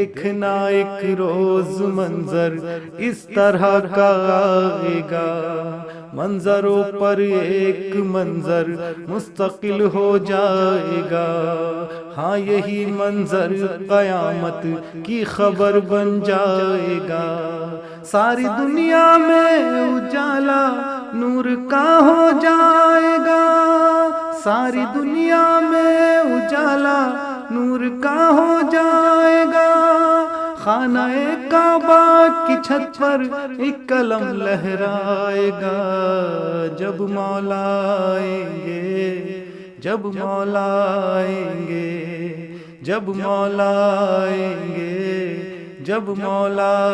देखना एक रोज मंजर इस तरह का आएगा, मंजरों पर एक मंजर मुस्तकिल हो जाएगा। हाँ यही मंजर कयामत की खबर बन जाएगा। सारी दुनिया में उजाला नूर का हो जाएगा, सारी दुनिया में उजाला नूर का हो जाएगा। खाना-ए काबा की छत पर एक कलम लहराएगा, जब मौला आएंगे, जब मौला आएंगे, जब मौला आएंगे, जब मौला